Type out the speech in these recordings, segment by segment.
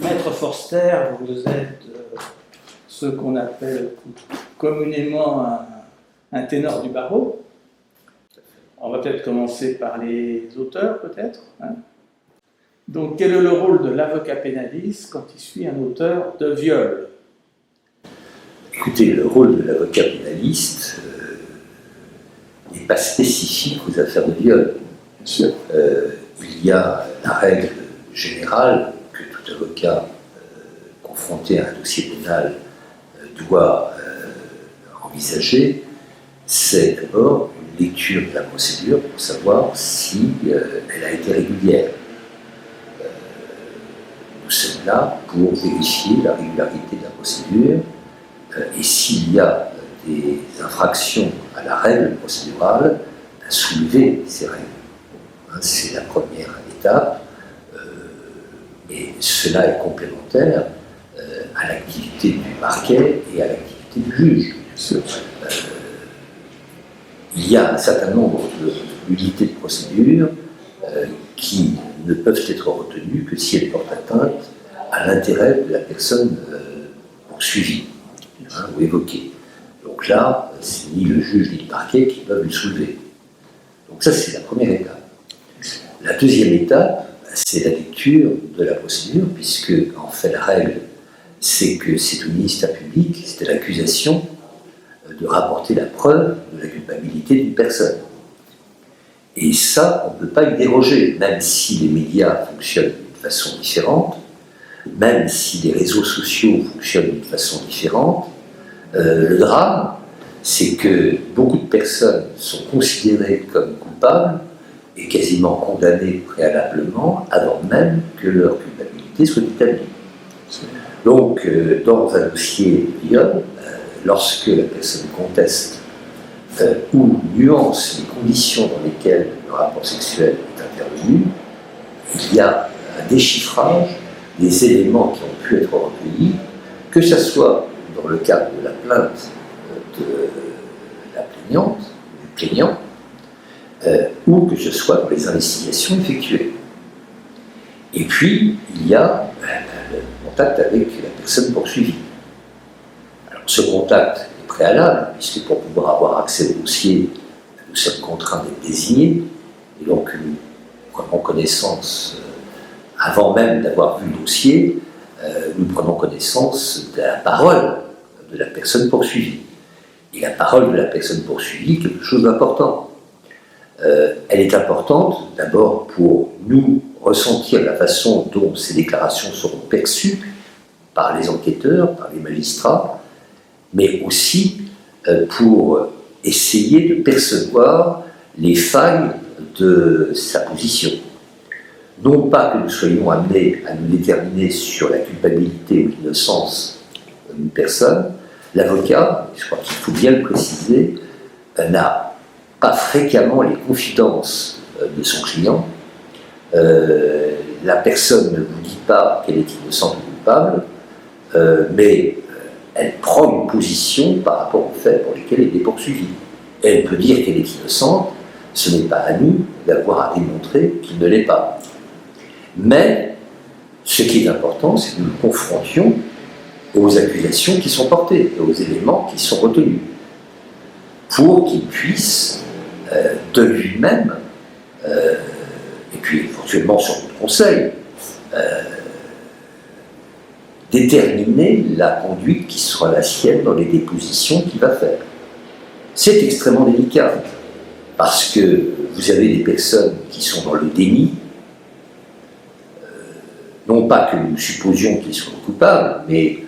Maître Forster, vous êtes ce qu'on appelle communément un ténor du barreau. On va peut-être commencer par les auteurs, peut-être. Donc, quel est le rôle de l'avocat pénaliste quand il suit un auteur de viol? Écoutez, le rôle de l'avocat pénaliste n'est pas spécifique aux affaires de viol. Bien sûr. Il y a la règle générale que tout avocat confronté à un dossier pénal doit envisager, c'est d'abord une lecture de la procédure pour savoir si elle a été régulière. Nous sommes là pour vérifier la régularité de la procédure et s'il y a des infractions à la règle procédurale, à soulever ces règles. C'est la première étape, et cela est complémentaire à l'activité du parquet et à l'activité du juge. Il y a un certain nombre d'unités de procédure qui ne peuvent être retenues que si elles portent atteinte à l'intérêt de la personne poursuivie ou évoquée. Donc là, c'est ni le juge ni le parquet qui peuvent le soulever. Donc ça, c'est la première étape. La deuxième étape, c'est la lecture de la procédure, puisque, en fait, la règle, c'est que c'est au ministère public, c'est à l'accusation de rapporter la preuve de la culpabilité d'une personne. Et ça, on ne peut pas y déroger, même si les médias fonctionnent d'une façon différente, même si les réseaux sociaux fonctionnent d'une façon différente. Le drame, c'est que beaucoup de personnes sont considérées comme coupables et quasiment condamnées préalablement avant même que leur culpabilité soit établie. Donc, dans un dossier de viol, lorsque la personne conteste ou nuance les conditions dans lesquelles le rapport sexuel est intervenu, il y a un déchiffrage des éléments qui ont pu être recueillis, que ce soit dans le cadre de la plainte de la plaignante, du plaignant, ou que ce soit dans les investigations effectuées. Et puis, il y a le contact avec la personne poursuivie. Alors, ce contact est préalable, puisque pour pouvoir avoir accès au dossier, nous sommes contraints d'être désignés, et donc nous prenons connaissance, avant même d'avoir vu le dossier, nous prenons connaissance de la parole de la personne poursuivie. Et la parole de la personne poursuivie est quelque chose d'important. Elle est importante d'abord pour nous ressentir la façon dont ces déclarations seront perçues par les enquêteurs, par les magistrats, mais aussi pour essayer de percevoir les failles de sa position. Non pas que nous soyons amenés à nous déterminer sur la culpabilité ou l'innocence d'une personne, l'avocat, je crois qu'il faut bien le préciser, n'a pas fréquemment les confidences de son client. La personne ne vous dit pas qu'elle est innocente ou coupable, mais elle prend une position par rapport aux faits pour lesquels elle est poursuivie. Elle peut dire qu'elle est innocente, ce n'est pas à nous d'avoir à démontrer qu'il ne l'est pas. Mais ce qui est important, c'est que nous nous confrontions aux accusations qui sont portées, aux éléments qui sont retenus, pour qu'il puisse de lui-même, et puis éventuellement sur notre conseil, déterminer la conduite qui sera la sienne dans les dépositions qu'il va faire. C'est extrêmement délicat, parce que vous avez des personnes qui sont dans le déni, non pas que nous supposions qu'ils soient coupables, mais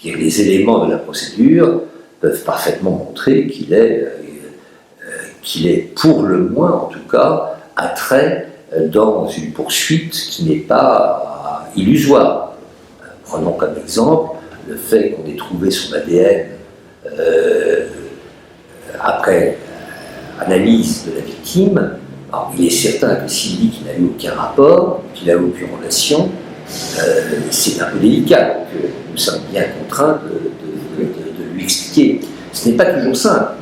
les éléments de la procédure peuvent parfaitement montrer qu'il est pour le moins, en tout cas, attrait dans une poursuite qui n'est pas illusoire. Prenons comme exemple le fait qu'on ait trouvé son ADN après analyse de la victime. Alors, il est certain que s'il dit qu'il n'a eu aucun rapport, qu'il n'a eu aucune relation, c'est un peu délicat, donc nous sommes bien contraints de lui expliquer. Ce n'est pas toujours simple,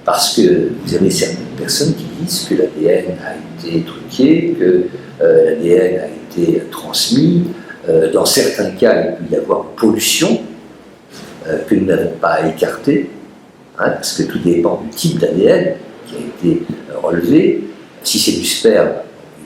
parce que vous avez certaines personnes qui disent que l'ADN a été truqué, que l'ADN a été transmis, Dans certains cas, il peut y avoir une pollution que nous n'avons pas à écarter, hein, parce que tout dépend du type d'ADN qui a été relevé. Si c'est du sperme,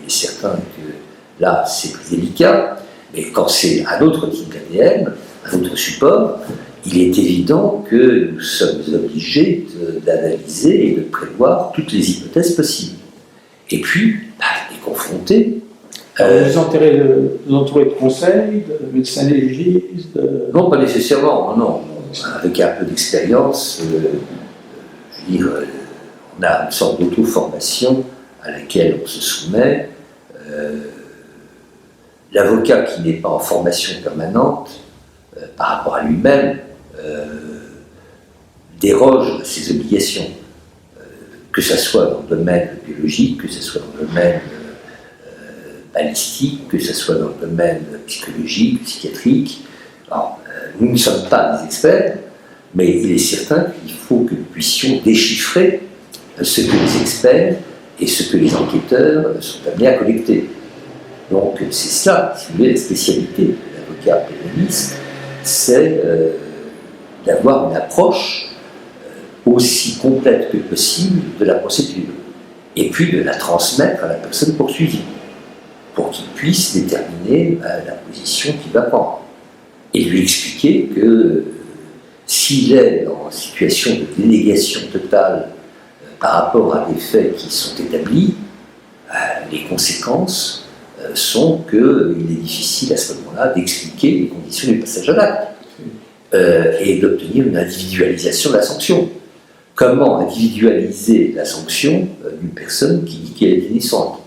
il est certain que là, c'est plus délicat, mais quand c'est un autre type d'ADN, un autre support, il est évident que nous sommes obligés d'analyser et de prévoir toutes les hypothèses possibles. Et puis, les confronter. Vous entourez de conseils, de médecins légistes Non, pas nécessairement, non. Avec un peu d'expérience, je veux dire, on a une sorte d'auto-formation à laquelle on se soumet. L'avocat qui n'est pas en formation permanente par rapport à lui-même déroge à ses obligations, que ce soit dans le domaine biologique, que ce soit dans le domaine balistique, que ce soit dans le domaine psychologique, psychiatrique. Alors, nous ne sommes pas des experts, mais il est certain qu'il faut que nous puissions déchiffrer ce que les experts et ce que les enquêteurs sont amenés à collecter. Donc c'est ça, si vous voulez, la spécialité de l'avocat pénaliste, c'est d'avoir une approche aussi complète que possible de la procédure, et puis de la transmettre à la personne poursuivie, pour qu'il puisse déterminer la position qu'il va prendre, et lui expliquer que s'il est en situation de délégation totale par rapport à des faits qui sont établis, les conséquences sont qu'il est difficile à ce moment-là d'expliquer les conditions du passage à l'acte et d'obtenir une individualisation de la sanction. Comment individualiser la sanction d'une personne qui dit qu'elle est innocente?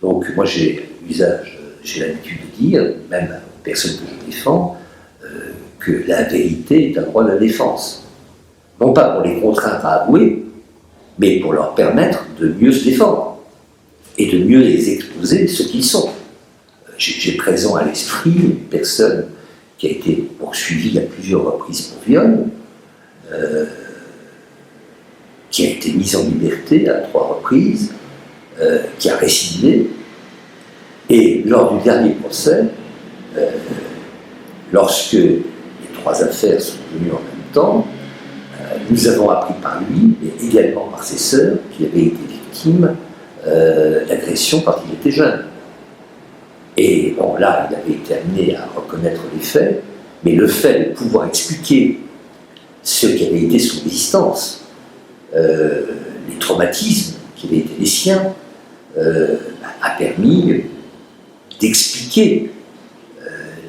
Donc moi j'ai l'habitude de dire, même aux personnes que je défends, que la vérité est un droit de la défense. Non pas pour les contraindre à avouer, mais pour leur permettre de mieux se défendre et de mieux les exposer ce qu'ils sont. J'ai présent à l'esprit une personne qui a été poursuivie à plusieurs reprises pour viol, qui a été mise en liberté à 3 reprises, qui a récidivé, et lors du dernier procès, lorsque les 3 affaires sont venues en même temps, nous avons appris par lui, et également par ses sœurs, qu'il avait été victime d'agression quand il était jeune. Et bon, là, il avait été amené à reconnaître les faits, mais le fait de pouvoir expliquer ce qui avait été son existence, les traumatismes qui avaient été les siens, a permis d'expliquer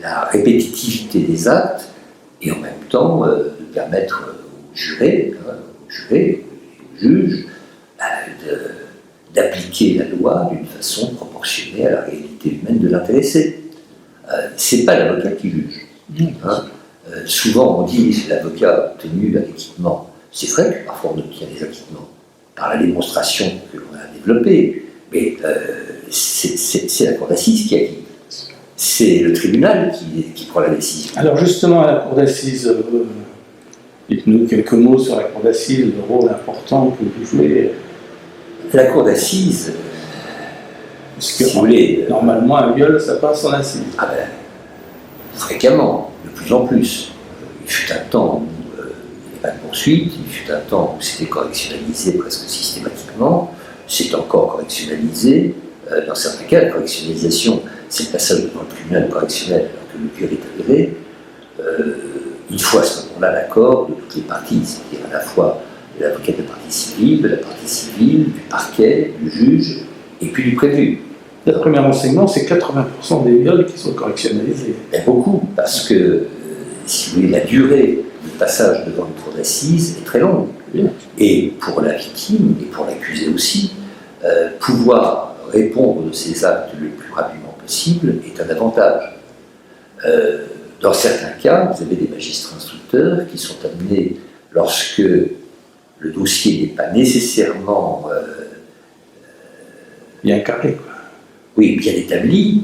la répétitivité des actes et en même temps de permettre aux jurés, aux juges, d'appliquer la loi d'une façon proportionnée à la réalité humaine de l'intéressé. C'est pas l'avocat qui juge. Hein. Souvent on dit l'avocat obtenu à l'acquittement. C'est vrai que parfois on obtient des acquittements par la démonstration que l'on a développée, mais c'est la cour d'assises qui acquitte. C'est le tribunal qui prend la décision. Alors justement, à la cour d'assises, dites-nous quelques mots sur la cour d'assises, le rôle important que vous jouez. La cour d'assises, si vous voulez, normalement un viol, ça passe en assise. Ah ben, fréquemment, de plus en plus. Il fut un temps où il n'y avait pas de poursuite, il fut un temps où c'était correctionnalisé presque systématiquement, c'est encore correctionnalisé. Dans certains cas, la correctionnalisation, c'est le passage devant le tribunal correctionnel alors que le viol est avéré. Il faut à ce moment-là l'accord de toutes les parties, c'est-à-dire à la fois de l'avocat de la partie civile, du parquet, du juge, et puis du prévenu. Le premier renseignement, c'est 80% des viols qui sont correctionnalisés. Et beaucoup, parce que, si vous voulez, la durée du passage devant une cour d'assises est très longue. Oui. Et pour la victime, et pour l'accusé aussi, pouvoir répondre de ces actes le plus rapidement possible est un avantage. Dans certains cas, vous avez des magistrats instructeurs qui sont amenés, lorsque le dossier n'est pas nécessairement bien carré, quoi. Oui, bien établi,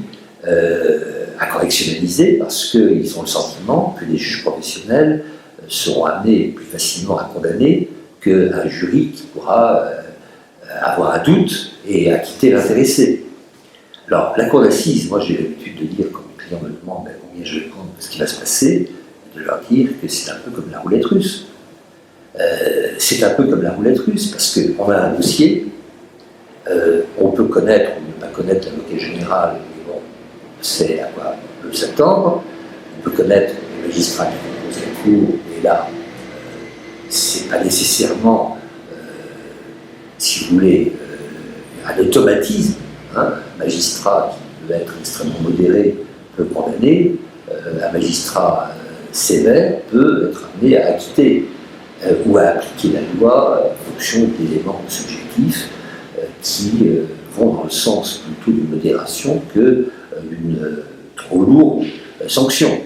à correctionnaliser, parce qu'ils ont le sentiment que les juges professionnels seront amenés plus facilement à condamner qu'un jury qui pourra avoir un doute et acquitter l'intéressé. Alors, la cour d'assises, moi j'ai l'habitude de dire comme client me demande combien je vais prendre, ce qui va se passer, de leur dire que c'est un peu comme la roulette russe. C'est un peu comme la roulette russe, parce qu'on a un dossier, on peut connaître ou ne pas connaître l'avocat général, mais bon, on sait à quoi on peut s'attendre, on peut connaître le magistrat qui compose la cour, et là, c'est pas nécessairement, si vous voulez, un automatisme. Un magistrat qui peut être extrêmement modéré peut condamner, un magistrat sévère peut être amené à acquitter ou à appliquer la loi en fonction d'éléments subjectifs qui vont dans le sens plutôt d'une modération qu'une trop lourde sanction.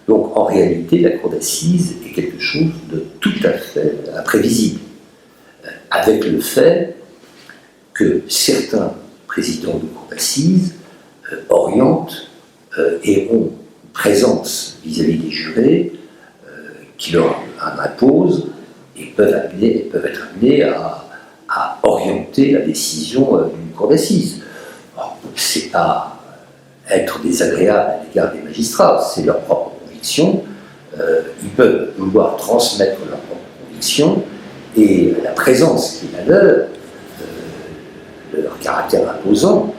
Donc en réalité, la cour d'assises est quelque chose de tout à fait imprévisible, avec le fait que certains présidents de cour d'assises orientent et ont une présence vis-à-vis des jurés qui leur en imposent et peuvent être amenés à orienter la décision d'une cour d'assises. C'est pas être désagréable à l'égard des magistrats, c'est leur propre conviction. Ils peuvent vouloir transmettre leur propre conviction et la présence qui est la leur, leur caractère imposant,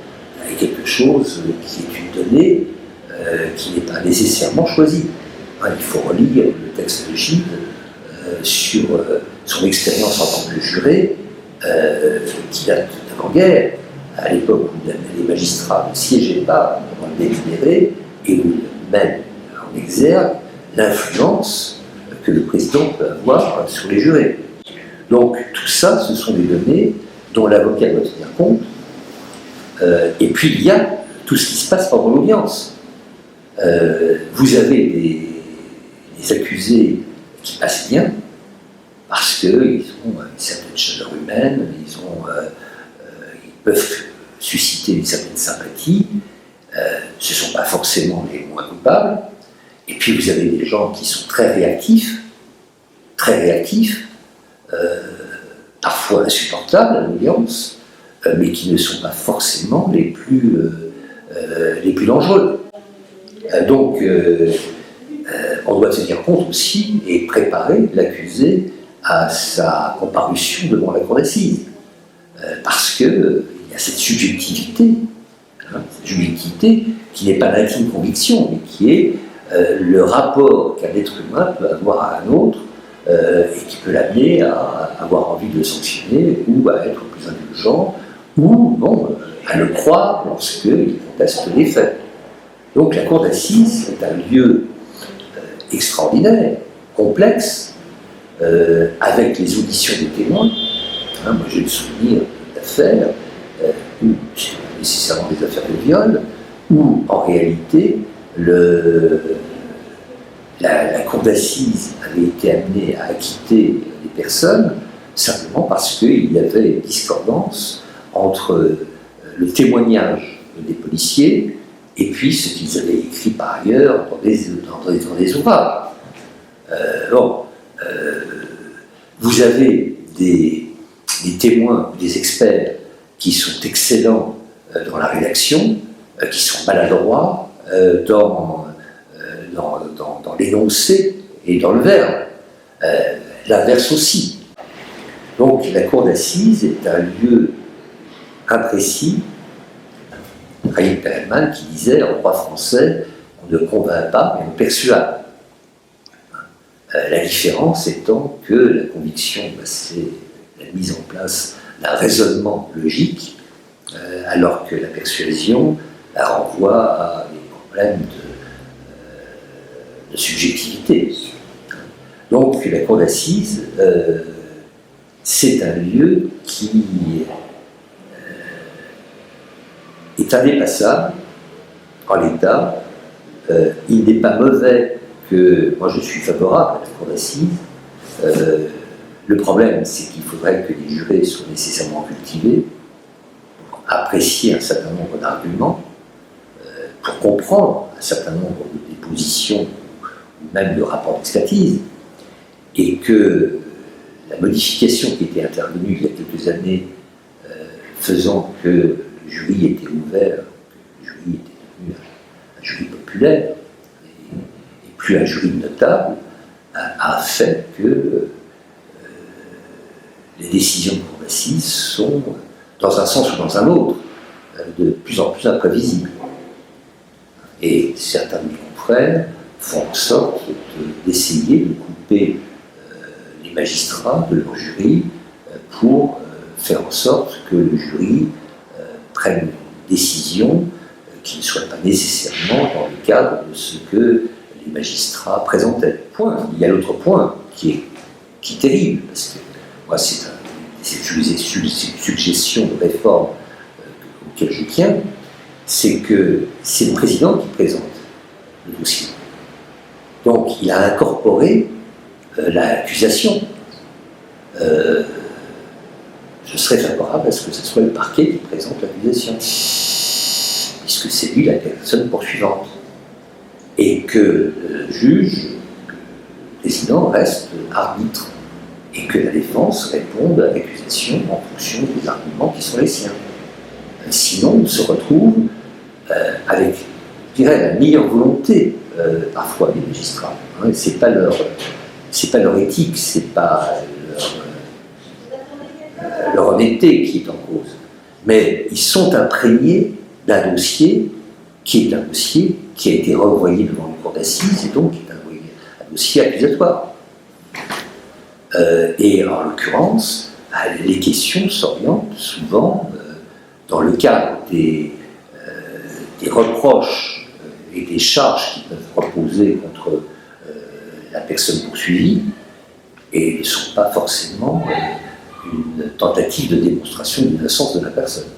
est quelque chose qui est une donnée qui n'est pas nécessairement choisie. Il faut relire le texte de Gide sur son expérience en tant que juré, qui date d'avant-guerre, à l'époque où les magistrats ne siégeaient pas dans le délibéré et où ils mettent en exergue l'influence que le président peut avoir sur les jurés. Donc tout ça, ce sont des données dont l'avocat doit tenir compte. Et puis il y a tout ce qui se passe pendant l'audience. Vous avez des accusés qui passent bien parce qu'ils ont une certaine chaleur humaine, ils peuvent susciter une certaine sympathie. Ce ne sont pas forcément les moins coupables. Et puis vous avez des gens qui sont très réactifs, parfois insupportables à l'audience, mais qui ne sont pas forcément les plus dangereux. Donc, on doit tenir compte aussi et préparer l'accusé à sa comparution devant la cour d'assises. Parce qu'il y a cette subjectivité qui n'est pas l'intime conviction, mais qui est le rapport qu'un être humain peut avoir à un autre et qui peut l'amener à avoir envie de le sanctionner ou à être plus indulgent ou non, à le croire lorsqu'il conteste les faits. Donc la cour d'assises est un lieu extraordinaire, complexe, avec les auditions des témoins. Moi j'ai le souvenir d'affaires, où c'est pas nécessairement des affaires de viol, où en réalité la cour d'assises avait été amenée à acquitter les personnes simplement parce qu'il y avait une discordance entre le témoignage des policiers et puis ce qu'ils avaient écrit par ailleurs dans des ouvrages. Vous avez des témoins, des experts qui sont excellents dans la rédaction, qui sont maladroits dans l'énoncé et dans le verbe. L'inverse aussi. Donc la cour d'assises est un lieu imprécis. Raïm Perelman qui disait en droit français, on ne convainc pas, mais on persuade. La différence étant que la conviction, c'est la mise en place d'un raisonnement logique, alors que la persuasion renvoie à des problèmes de subjectivité. Donc la cour d'assises, c'est un lieu qui est indépassable en l'état. Il n'est pas mauvais que... Moi, je suis favorable à la cour d'assises. Le problème, c'est qu'il faudrait que les jurés soient nécessairement cultivés pour apprécier un certain nombre d'arguments, pour comprendre un certain nombre de positions ou même de rapports d'expertise, et que la modification qui était intervenue il y a quelques années, faisant que le jury était ouvert, que le jury était devenu un jury populaire, populaire et plus un jury de notables a fait que les décisions de cour d'assises sont, dans un sens ou dans un autre, de plus en plus imprévisibles. Et certains de mes confrères font en sorte d'essayer de couper les magistrats de leur jury pour faire en sorte que le jury prenne une décision qui ne soit pas nécessairement dans le cadre de ce que les magistrats présentaient. Point. Il y a l'autre point qui est terrible, parce que moi c'est une suggestion de réforme auquel je tiens, c'est que c'est le président qui présente le dossier. Donc il a incorporé l'accusation. Je serais favorable à ce que ce soit le parquet qui présente l'accusation, puisque c'est lui la personne poursuivante. Et que le juge, le président, reste arbitre, et que la défense réponde à l'accusation en fonction des arguments qui sont les siens. Sinon, on se retrouve avec, je dirais, la meilleure volonté, parfois, des magistrats. Hein, c'est pas leur éthique, c'est pas leur honnêteté qui est en cause. Mais ils sont imprégnés d'un dossier qui est un dossier qui a été renvoyé devant une cour d'assises et donc qui est un dossier accusatoire. Et en l'occurrence, les questions s'orientent souvent dans le cadre des reproches et des charges qui peuvent reposer contre la personne poursuivie et ne sont pas forcément une tentative de démonstration de l'innocence de la personne.